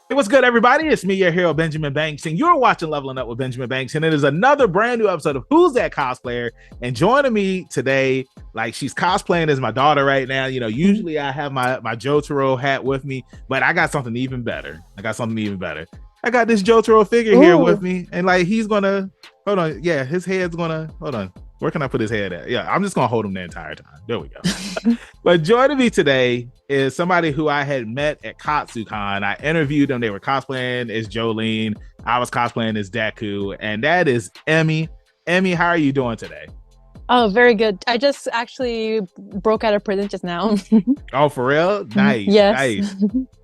Hey, what's good, everybody? It's me, your hero, Benjamin Banks, and you're watching Leveling Up with Benjamin Banks, and it is another brand new episode of Who's That Cosplayer? And joining me today, like she's cosplaying as my daughter right now. You know, usually I have my Jotaro hat with me, but I got something even better. I got this Jotaro figure here with me, and like he's gonna hold on. Yeah, his head's gonna hold on. Where can I put his head at? Yeah, I'm just gonna hold him the entire time. There we go. But joining me today is somebody who I had met at KatsuCon. I interviewed them. They were cosplaying as Jolene. I was cosplaying as Deku, and that is Emmy. Emmy, how are you doing today? Oh, very good. I just actually broke out of prison just now. Oh, for real? Nice. Yes.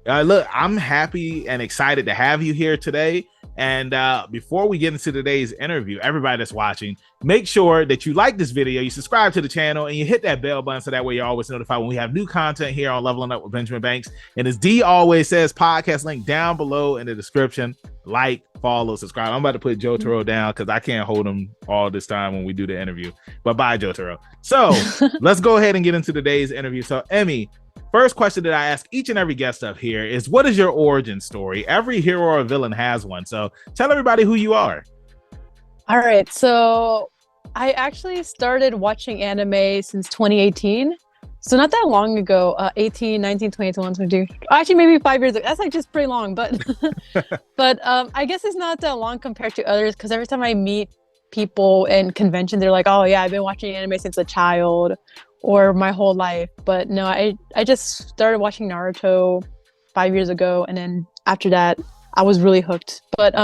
Nice. Look, I'm happy and excited to have you here today. And before we get into today's interview, everybody that's watching, make sure that you like this video, you subscribe to the channel, and you hit that bell button so that way you're always notified when we have new content here on Leveling Up with Benjamin Banks. And as D always says, podcast link down below in the description. Like, follow, subscribe. I'm about to put Jotaro down because I can't hold him all this time when we do the interview. But bye, Jotaro. So let's go ahead and get into today's interview. So, Emmy, first question that I ask each and every guest up here is, what is your origin story? Every hero or villain has one. So tell everybody who you are. All right. So I actually started watching anime since 2018. So not that long ago, 18, 19, 20, 21, 22. Actually, maybe 5 years ago. That's like just pretty long. But but I guess it's not that long compared to others, because every time I meet people in conventions, they're like, oh, yeah, I've been watching anime since a child or my whole life. But no, I just started watching Naruto 5 years ago, and then after that I was really hooked. But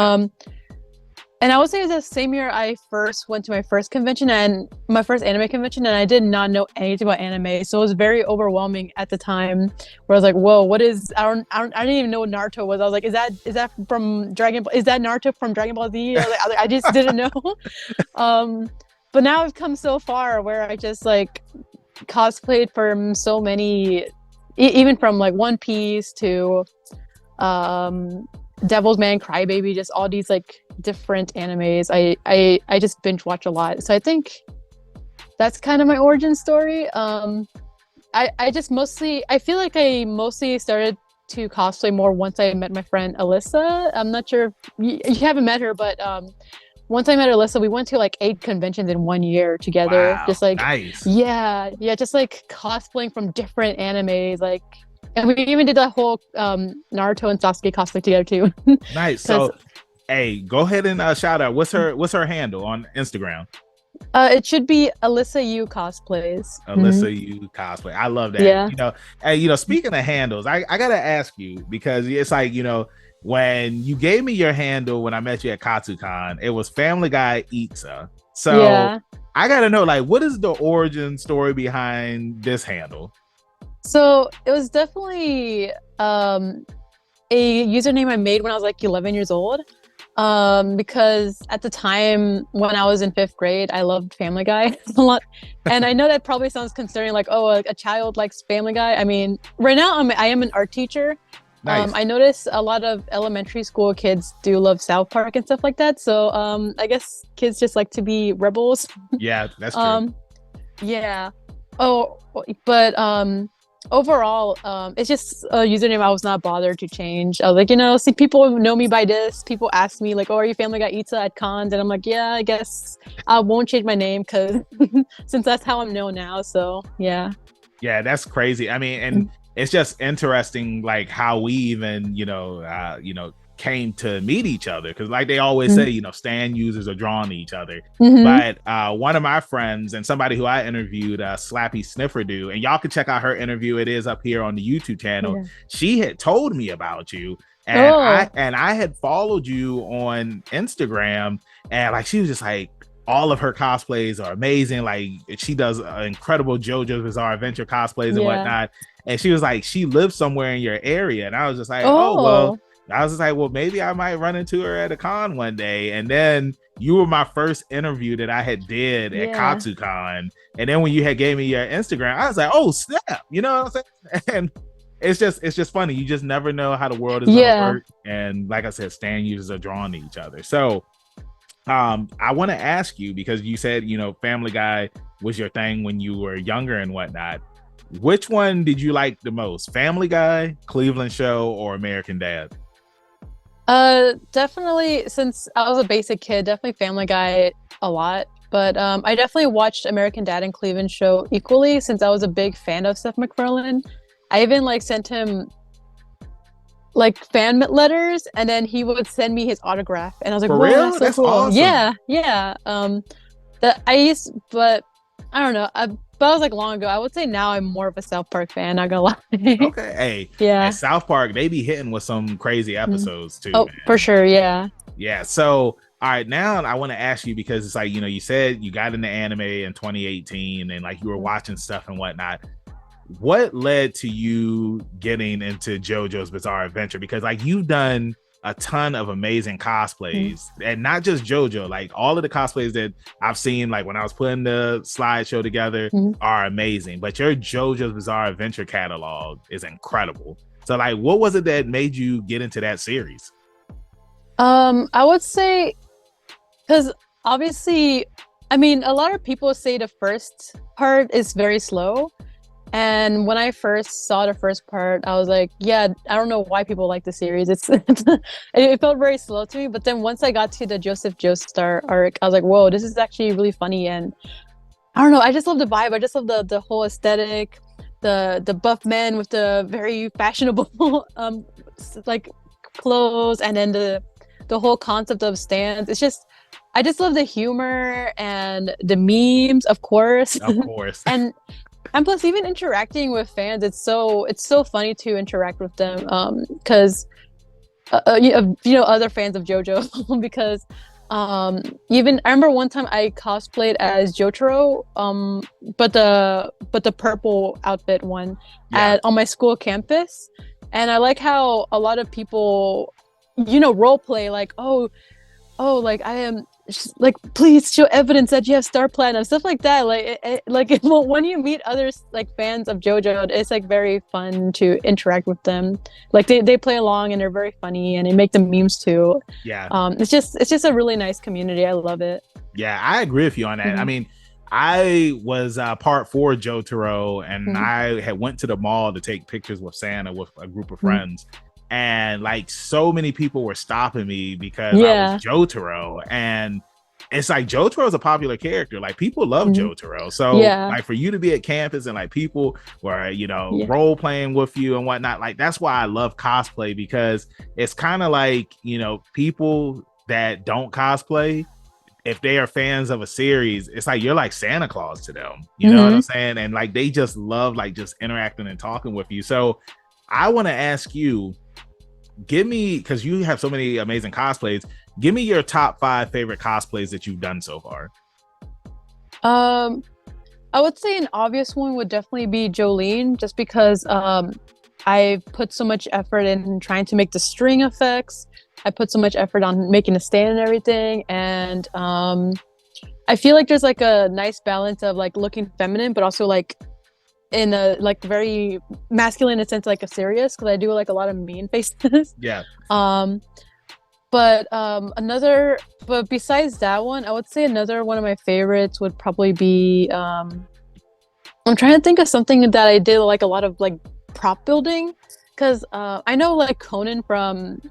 and I would say it was the same year I first went to my first convention, and my first anime convention, and I did not know anything about anime, so it was very overwhelming at the time, where I was like, whoa, what is, I didn't even know what Naruto was. I was like, is that from Dragon Ball? Is that Naruto from Dragon Ball Z? I just didn't know. But now I've come so far where I just like cosplayed from so many, even from like One Piece to Devil's Man, Crybaby, just all these like different animes. I just binge watch a lot, so I think that's kind of my origin story. I just mostly, I feel like I mostly started to cosplay more once I met my friend Alyssa. I'm not sure if you haven't met her, but once I met Alyssa, we went to like 8 conventions in 1 year together. Wow, just like nice. yeah, just like cosplaying from different animes, like, and we even did that whole Naruto and Sasuke cosplay together too. Nice. So hey, go ahead and shout out, what's her handle on Instagram? It should be Alyssa U Cosplays. Alyssa U Cosplay. I love that. Yeah. You know, hey, speaking of handles, I gotta ask you, because it's like, when you gave me your handle when I met you at KatsuCon, it was Familyguyeatsa. So yeah. I gotta know, like, what is the origin story behind this handle? So it was definitely a username I made when I was like 11 years old. Because at the time when I was in 5th grade, I loved Family Guy a lot. And I know that probably sounds concerning, like, oh, a child likes Family Guy. I mean, right now I am an art teacher. Nice. I notice a lot of elementary school kids do love South Park and stuff like that. So I guess kids just like to be rebels. Yeah, that's true. Yeah. Oh, but overall, it's just a username I was not bothered to change. I was like, see, people know me by this. People ask me like, oh, are you Familyguyeatsa at cons? And I'm like, yeah, I guess I won't change my name, because since that's how I'm known now. So yeah. Yeah, that's crazy. I mean, and it's just interesting, like how we even, came to meet each other, because like they always say, stan users are drawn to each other. But one of my friends and somebody who I interviewed, Slappy Snifferdo, and y'all can check out her interview, it is up here on the YouTube channel. Yeah. She had told me about you, and I had followed you on Instagram, and like she was just like, all of her cosplays are amazing. Like she does incredible JoJo Bizarre Adventure cosplays and whatnot. And she was like, she lives somewhere in your area. And I was just like, well, maybe I might run into her at a con one day. And then you were my first interview that I had did at KatsuCon. And then when you had gave me your Instagram, I was like, oh snap, you know what I'm saying? And it's just funny. You just never know how the world is gonna work. And like I said, stan users are drawn to each other. So I want to ask you, because you said, Family Guy was your thing when you were younger and whatnot. Which one did you like the most? Family Guy, Cleveland Show, or American Dad? Definitely, since I was a basic kid, definitely Family Guy a lot. But I definitely watched American Dad and Cleveland show equally since I was a big fan of Seth MacFarlane. I even like sent him like fan letters, and then he would send me his autograph, and I was like, For "Whoa, that's real? so That's cool!" awesome. Yeah, yeah. That I used, but I don't know. But that was like long ago. I would say now I'm more of a South Park fan. Not gonna lie. Okay. Hey, at Yeah. South Park, they be hitting with some crazy Mhm. episodes too, Oh, for man. sure. Yeah. Yeah. So, all right, now I want to ask you because it's like, you said you got into anime in 2018 and like you were watching stuff and whatnot. What led to you getting into JoJo's Bizarre Adventure? Because like you've done a ton of amazing Mhm. cosplays and not just JoJo, like all of the cosplays that I've seen, like when I was putting the slideshow together Mhm. are amazing, but your JoJo's Bizarre Adventure catalog is incredible. So like, what was it that made you get into that series? I would say because obviously, I mean, a lot of people say the first part is very slow. And when I first saw the first part, I was like, yeah, I don't know why people like the series. It felt very slow to me. But then once I got to the Joseph Joestar arc, I was like, whoa, this is actually really funny. And I don't know, I just love the vibe. I just love the whole aesthetic, the buff man with the very fashionable like clothes, and then the whole concept of stands. It's just I just love the humor and the memes, of course. Of course. and and plus even interacting with fans, it's so funny to interact with them because other fans of JoJo because even I remember one time I cosplayed as Jotaro but the purple outfit one Yeah. at on my school campus, and I like how a lot of people role play like, oh, like I am like, please show evidence that you have star platinum, stuff like that. Like when you meet others like fans of JoJo, it's like very fun to interact with them. Like they play along and they're very funny and they make the memes too. Yeah. It's just a really nice community. I love it. Yeah, I agree with you on that. I Mhm. mean, I was part four Jotaro, and Mhm. I had went to the mall to take pictures with Santa with a group of Mhm. friends, and like so many people were stopping me because I was Yeah. Jotaro, and it's like Jotaro is a popular character. Like people love Mhm. Jotaro, so Yeah. like for you to be at campus and like people were Yeah. role playing with you and whatnot, like that's why I love cosplay because it's kind of like people that don't cosplay, if they are fans of a series, it's like you're like Santa Claus to them. You know what I'm Mhm. saying? And like they just love like just interacting and talking with you. So I want to ask you, give me, because you have so many amazing cosplays, give me your top 5 favorite cosplays that you've done so far. Um, I would say an obvious one would definitely be Jolene, just because I put so much effort in trying to make the string effects. I put so much effort on making a stand and everything, and I feel like there's like a nice balance of like looking feminine, but also like in a like very masculine in a sense, like a serious, because I do like a lot of mean faces. Yeah. um, but besides that one, I would say another one of my favorites would probably be I'm trying to think of something that I did like a lot of like prop building, because I know like Conan from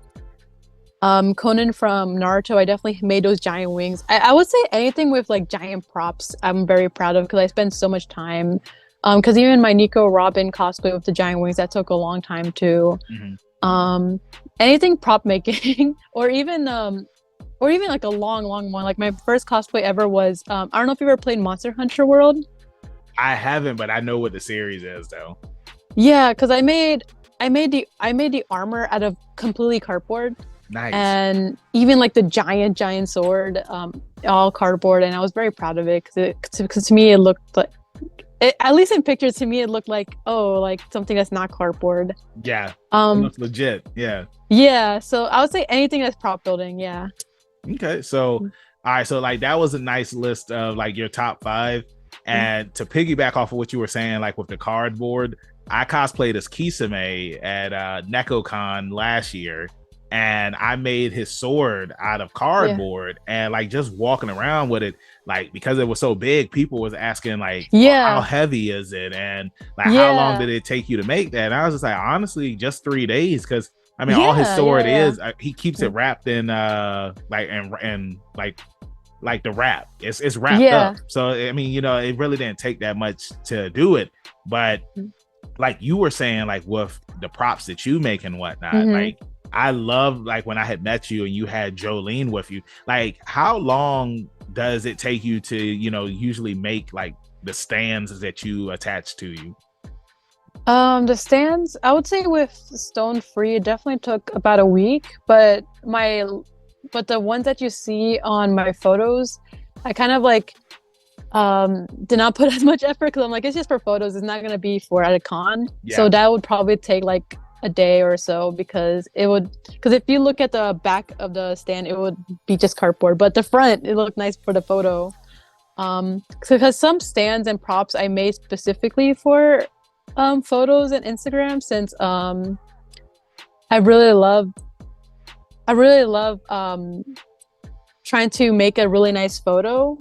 Naruto. I definitely made those giant wings. I would say anything with like giant props I'm very proud of because I spend so much time. Because even my Nico Robin cosplay with the giant wings, that took a long time too. Mhm. Um, Anything prop making or even like a long, long one. Like my first cosplay ever was I don't know if you ever played Monster Hunter World. I haven't, but I know what the series is though. Yeah, because I made the armor out of completely cardboard, Nice. and even like the giant sword, all cardboard, and I was very proud of it because to me it looked like, at least in pictures, to me it looked like, oh, like something that's not cardboard. Yeah. It Um, looks legit. Yeah. yeah, so I would say anything that's prop building. Yeah. Okay. So, all right. So, like, that was a nice list of like your top 5. And to piggyback off of what you were saying, like with the cardboard, I cosplayed as Kisame at NecoCon last year. And I made his sword out of Yeah. cardboard and like just walking around with it, like because it was so big, people was asking like, oh, how Yeah. heavy is it? And like, how long Yeah. did it take you to make that? And I was just like, honestly, just 3 days. Cause I mean, all his sword yeah. is he keeps it wrapped in like and like the wrap. It's wrapped up. So I mean, you know, it really didn't take that much to do it. But like you were saying, like with the props that you make and whatnot, like I love like when I had met you and you had Jolene with you. Like, how long does it take you to, you know, usually make like the stands that you attach to you? The stands, I would say with Stone Free, it definitely took about a week, but the ones that you see on my photos, I kind of like did not put as much effort because I'm like, it's just for photos, it's not gonna be for at a con. So that would probably take like a day or so because if you look at the back of the stand, it would be just cardboard, but the front, it looked nice for the photo. Because some stands and props I made specifically for photos and Instagram, since I really love trying to make a really nice photo.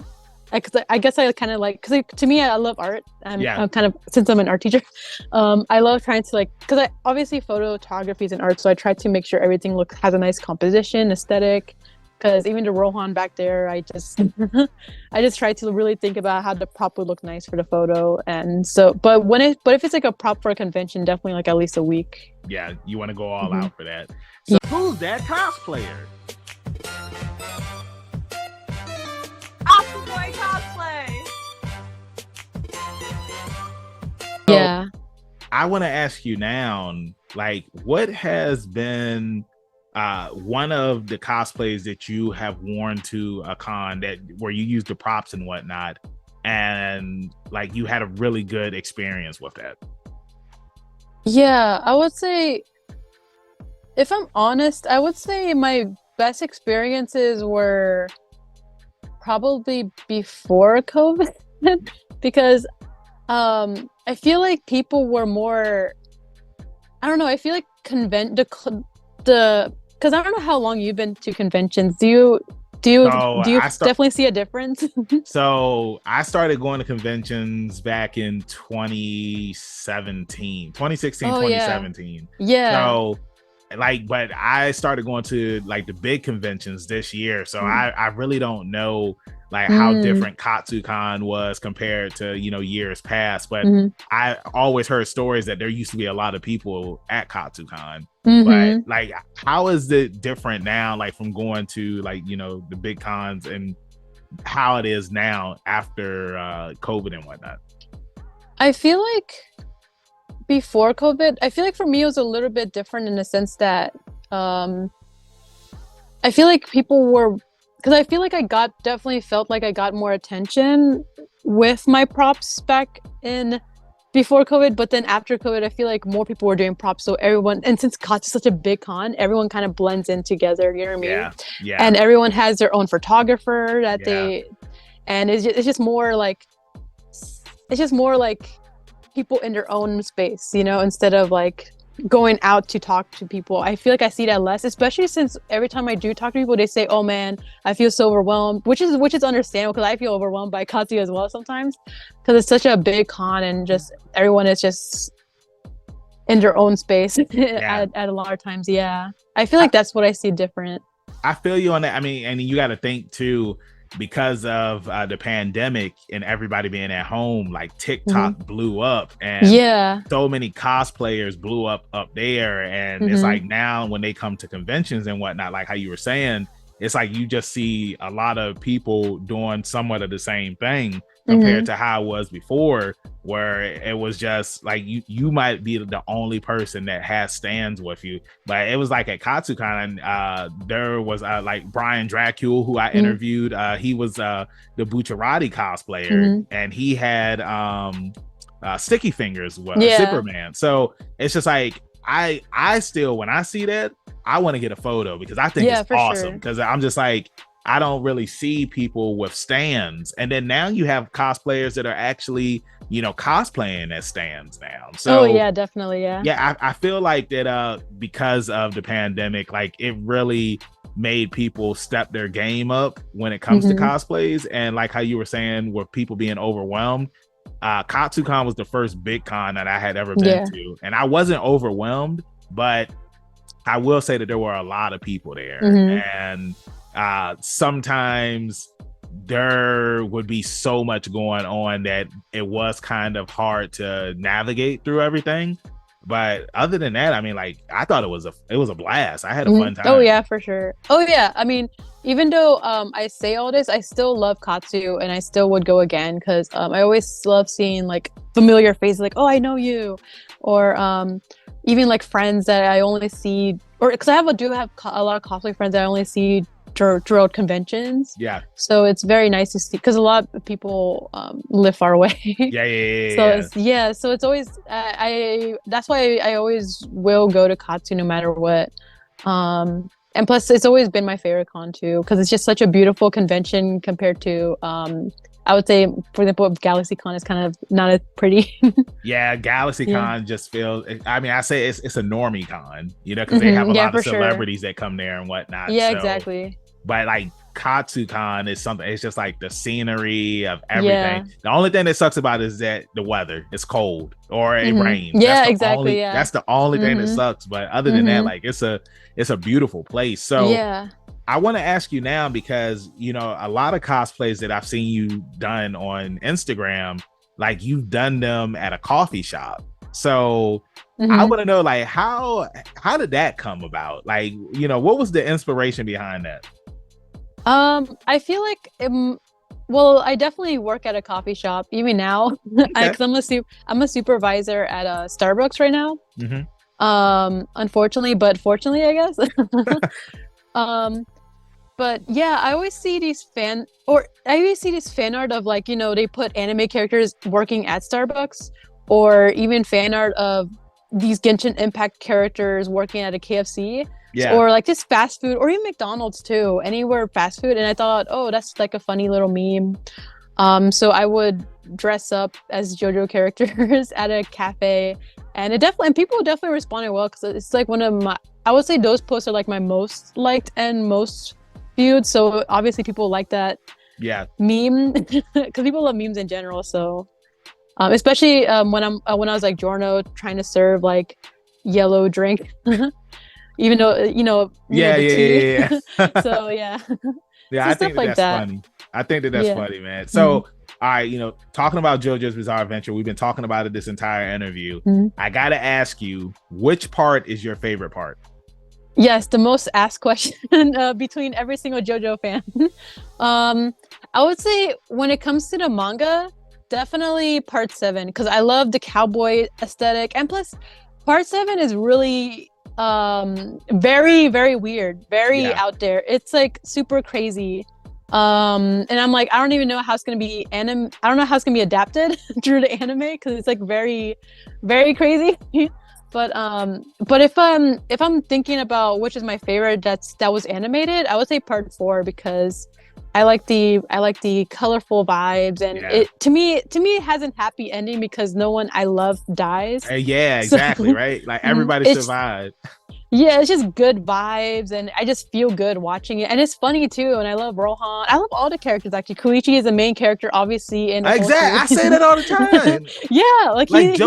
I guess I kind of like, because to me, I love art. I'm kind of, since I'm an art teacher, I love trying to like, because obviously photography is an art, so I try to make sure everything has a nice composition, aesthetic. Because even the Rohan back there, I just I just try to really think about how the prop would look nice for the photo. And so, but if it's like a prop for a convention, definitely like at least a week. Yeah, you want to go all out for that. So who's that cosplayer? Boy cosplay. Yeah. I want to ask you now, like, what has been one of the cosplays that you have worn to a con where you use the props and whatnot, and like you had a really good experience with that? Yeah, I would say, if I'm honest, I would say my best experiences were probably before COVID because I feel like people were more, I don't know, I feel like because I don't know how long you've been to conventions. Do you definitely see a difference? So I started going to conventions back in 2016, 2017. Yeah. So like, but I started going to like the big conventions this year. So I really don't know like how different KatsuCon was compared to, you know, years past. But I always heard stories that there used to be a lot of people at KatsuCon. But like, how is it different now, like from going to like, you know, the big cons, and how it is now after COVID and whatnot? I feel like before COVID, I feel like for me it was a little bit different in the sense that I feel like people were, because I feel like definitely felt like I got more attention with my props back in before COVID, but then after COVID, I feel like more people were doing props. So everyone, and since COTS is such a big con, everyone kind of blends in together, you know what I mean? Yeah. And everyone has their own photographer that and it's just more like people in their own space, you know, instead of like going out to talk to people. I feel like I see that less, especially since every time I do talk to people, they say, "Oh man, I feel so overwhelmed," which is understandable because I feel overwhelmed by Katsu as well sometimes, because it's such a big con and just everyone is just in their own space at a lot of times. Yeah, I feel like that's what I see different. I feel you on that. I mean, and you got to think too, because of the pandemic and everybody being at home, like TikTok blew up, and so many cosplayers blew up there. And it's like now when they come to conventions and whatnot, like how you were saying, it's like you just see a lot of people doing somewhat of the same thing compared to how it was before, where it was just like you might be the only person that has stands with you. But it was like at KatsuCon, there was like Brian Dracul, who I interviewed. He was the Bucciarati cosplayer, and he had Sticky Fingers, Superman. So it's just like I still, when I see that, I want to get a photo because I think it's awesome. Because I'm just like, I don't really see people with stands. And then now you have cosplayers that are actually, you know, cosplaying as stands now. So definitely. I feel like that because of the pandemic, like it really made people step their game up when it comes to cosplays. And like how you were saying, with people being overwhelmed, KatsuCon was the first big con that I had ever been to, and I wasn't overwhelmed, but I will say that there were a lot of people there, and sometimes there would be so much going on that it was kind of hard to navigate through everything. But other than that, I mean, like, I thought it was a blast. I had a fun time. Oh yeah, for sure. Oh yeah, I mean, even though I say all this, I still love Katsu, and I still would go again because I always love seeing like familiar faces, like, oh, I know you, or even like friends that I only see, or because I do have a lot of cosplay friends that I only see throughout conventions. Yeah. So it's very nice to see because a lot of people live far away. Yeah. So it's always that's why I always will go to Katsu no matter what. And plus, it's always been my favorite con too because it's just such a beautiful convention compared to I would say, for example, GalaxyCon is kind of not as pretty. Yeah, GalaxyCon just feels. I mean, I say it's a normie con, you know, because they have a lot of celebrities that come there and whatnot. Yeah, exactly. But like KatsuCon is something. It's just like the scenery of everything. Yeah. The only thing that sucks about it is that the weather. It's cold or it rains. Yeah, exactly. That's the only thing that sucks. But other than that, like it's a beautiful place. So yeah. I want to ask you now because, you know, a lot of cosplays that I've seen you done on Instagram, like you've done them at a coffee shop. So I want to know, like, how did that come about? Like, you know, what was the inspiration behind that? I feel like, well, I definitely work at a coffee shop even now. Okay. I'm a supervisor at a Starbucks right now. Unfortunately, but fortunately, I guess. But yeah, I always see this fan art of, like, you know, they put anime characters working at Starbucks, or even fan art of these Genshin Impact characters working at a KFC. Yeah. Or like just fast food, or even McDonald's too, anywhere fast food. And I thought, oh, that's like a funny little meme. So I would dress up as JoJo characters at a cafe, and people definitely responded well because it's like I would say those posts are like my most liked and most viewed. So obviously people like that meme because people love memes in general. So especially when I was like Giorno trying to serve like yellow drink. Even though, you know, yeah. So yeah. Yeah, so I think that's funny. I think that's funny, man. So, all right, you know, talking about JoJo's Bizarre Adventure, we've been talking about it this entire interview. I gotta ask you, which part is your favorite part? Yes, the most asked question between every single JoJo fan. I would say when it comes to the manga, definitely part 7, because I love the cowboy aesthetic, and plus part 7 is really very, very weird, very out there. It's like super crazy. And I'm like, I don't even know how it's gonna be I don't know how it's gonna be adapted through the anime because it's like very, very crazy. But if I'm thinking about which is my favorite that was animated, I would say part 4 because I like the colorful vibes, and it to me it has a happy ending because no one I love dies. Yeah, exactly, right? Like everybody survived. Yeah, it's just good vibes, and I just feel good watching it, and it's funny too. And I love Rohan. I love all the characters actually. Koichi is the main character, obviously. In exactly, I say that all the time. Yeah, like he's.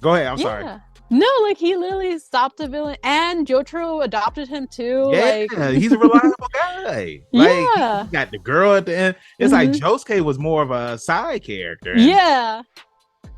Go ahead. I'm sorry. No, like he literally stopped the villain, and Jotaro adopted him too. Yeah, like, he's a reliable guy. Like, he got the girl at the end. It's like Josuke was more of a side character. Yeah.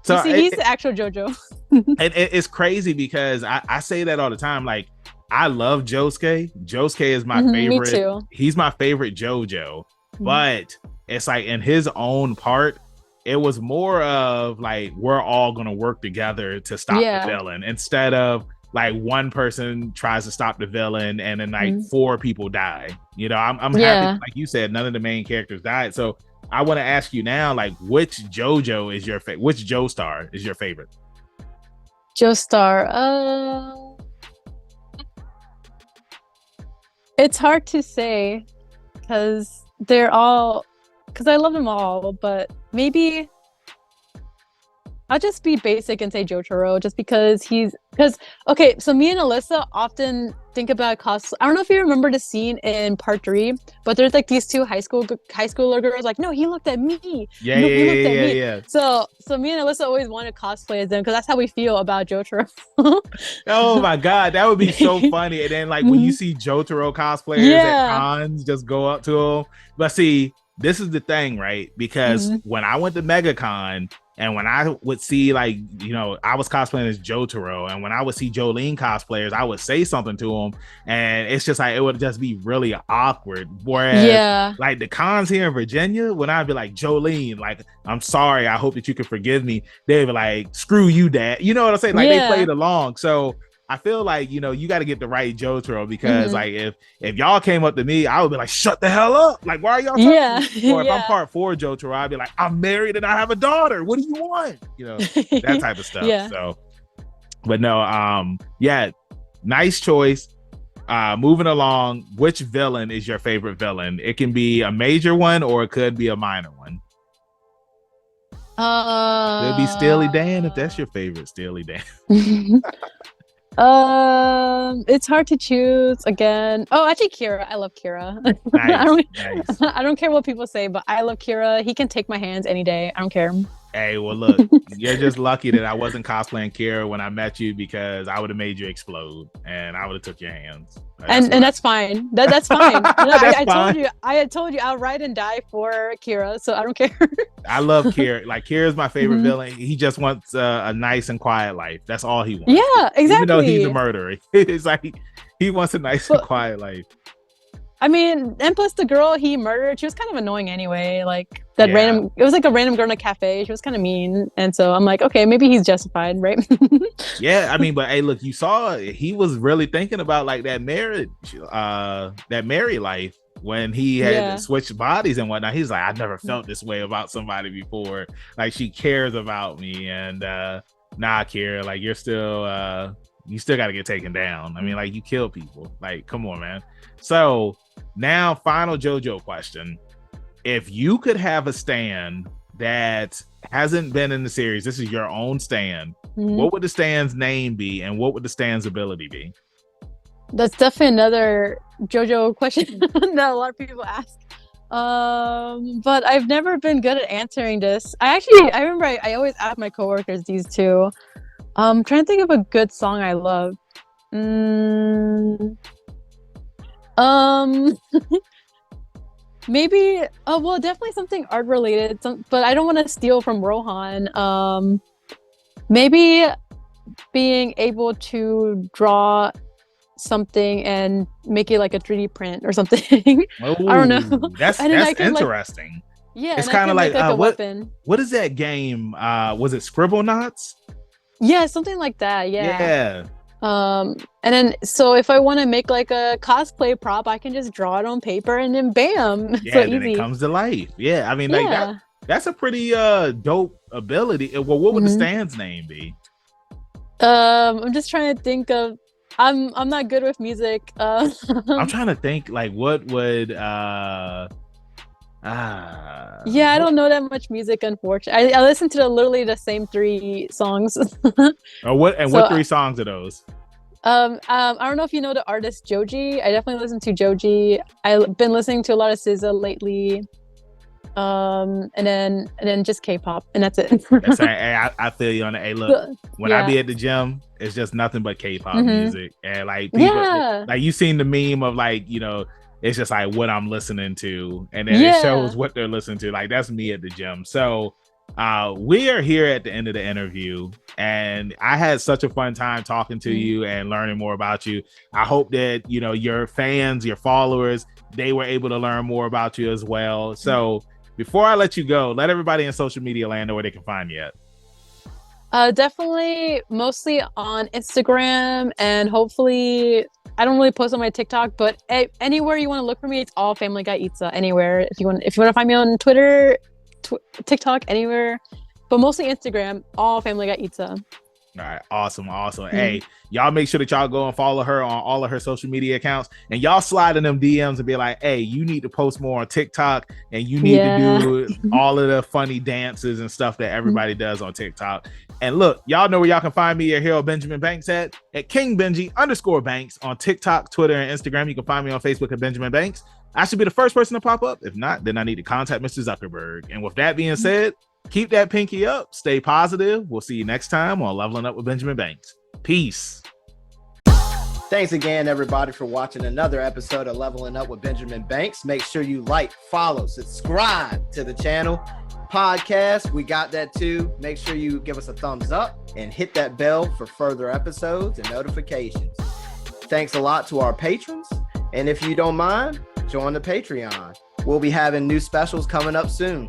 So he's the actual JoJo. And it's crazy because I say that all the time. Like, I love Josuke. Josuke is my favorite. Me too. He's my favorite JoJo. But it's like in his own part, it was more of like we're all gonna work together to stop the villain instead of like one person tries to stop the villain and then like 4 people die. You know, I'm happy, like you said, none of the main characters died. So I want to ask you now, like, which JoJo is your favorite? Which Joestar is your favorite? Joestar, it's hard to say because I love them all, but maybe I'll just be basic and say Jotaro, just because okay, so me and Alyssa often think about cosplay. I don't know if you remember the scene in part 3, but there's like these two high schooler girls like, no, he looked at me. Yeah, no, yeah, he looked yeah, at yeah, me. yeah. So me and Alyssa always want to cosplay as them because that's how we feel about Jotaro. Oh my god, that would be so funny. And then like when you see Jotaro cosplayers at cons, just go up to them. But see, this is the thing, right? Because when I went to MegaCon, and when I would see, like, you know, I was cosplaying as Jotaro, and when I would see Jolene cosplayers, I would say something to them, and it's just like it would just be really awkward. Whereas, like the cons here in Virginia, when I'd be like, Jolene, like, I'm sorry, I hope that you can forgive me, they'd be like, screw you, dad. You know what I'm saying? Like they played along. So I feel like, you know, you got to get the right Jotaro, because like if y'all came up to me, I would be like, shut the hell up. Like, why are y'all talking? Or if I'm part 4 Jotaro, I'd be like, I'm married and I have a daughter. What do you want? You know, that type of stuff. So, but no, yeah, nice choice. Moving along, which villain is your favorite villain? It can be a major one or it could be a minor one. It'll be Steely Dan if that's your favorite Steely Dan. It's hard to choose again. Oh, actually, Kira. I love Kira. Nice. I don't care what people say, but I love Kira. He can take my hands any day. I don't care. Hey, well, look, you're just lucky that I wasn't cosplaying Kira when I met you, because I would have made you explode and I would have took your hands. And that's fine. That's fine. I told you I'll ride and die for Kira, so I don't care. I love Kira. Like, Kira's my favorite villain. He just wants a nice and quiet life. That's all he wants. Yeah, exactly. Even though he's a murderer, it's like he wants a nice and quiet life. I mean, and plus the girl he murdered, she was kind of annoying anyway. Like it was like a random girl in a cafe. She was kind of mean. And so I'm like, okay, maybe he's justified, right? Yeah, I mean, but hey, look, you saw he was really thinking about like that marriage, that married life when he had switched bodies and whatnot. He's like, I never felt this way about somebody before. Like, she cares about me. And nah, Kira, like you still got to get taken down. I mean, like, you kill people. Like, come on, man. So now, final JoJo question. If you could have a stand that hasn't been in the series, this is your own stand, what would the stand's name be and what would the stand's ability be? That's definitely another JoJo question that a lot of people ask. But I've never been good at answering this. I remember I always ask my coworkers these two. I'm trying to think of a good song I love. Maybe well, definitely something art related, but I don't want to steal from Rohan. Maybe being able to draw something and make it like a 3D print or something. I don't know. That's interesting. Like, it's kind of like a weapon. What is that game? Was it Scribble Knots? Yeah, something like that. Yeah. And then so if I want to make like a cosplay prop, I can just draw it on paper and then bam. Yeah, so then easy. It comes to life. Yeah, I mean, like that's a pretty dope ability. Well, what would the stand's name be? I'm just trying to think of. I'm not good with music. I'm trying to think like what would yeah, I don't know that much music, unfortunately. I listen to literally the same 3 songs. What 3 songs are those? I don't know if you know the artist Joji. I definitely listen to Joji. I've been listening to a lot of SZA lately. And then just K-pop, and that's it. I feel you on it. Hey, look, when I be at the gym, it's just nothing but K-pop music, and like people, like you seen the meme of like, you know, it's just like what I'm listening to, and then it shows what they're listening to. Like, that's me at the gym. So we are here at the end of the interview, and I had such a fun time talking to you and learning more about you. I hope that, you know, your fans, your followers, they were able to learn more about you as well. So before I let you go, let everybody in social media land know where they can find you at. Definitely mostly on Instagram, and hopefully I don't really post on my TikTok, but anywhere you want to look for me, it's all Familyguyeatsa. Anywhere if you want to find me on Twitter, TikTok, anywhere, but mostly Instagram, all Familyguyeatsa. All right, awesome. Hey, y'all make sure that y'all go and follow her on all of her social media accounts, and y'all slide in them DMs and be like, hey, you need to post more on TikTok, and you need to do all of the funny dances and stuff that everybody does on TikTok. And look, y'all know where y'all can find me, your hero Benjamin Banks at @KingBenji_Banks on TikTok, Twitter, and Instagram. You can find me on Facebook at Benjamin Banks. I should be the first person to pop up. If not, then I need to contact Mr. Zuckerberg. And with that being said, keep that pinky up. Stay positive. We'll see you next time on Leveling Up with Benjamin Banks. Peace. Thanks again, everybody, for watching another episode of Leveling Up with Benjamin Banks. Make sure you like, follow, subscribe to the channel. Podcast, we got that too. Make sure you give us a thumbs up and hit that bell for further episodes and notifications. Thanks a lot to our patrons. And if you don't mind, join the Patreon. We'll be having new specials coming up soon.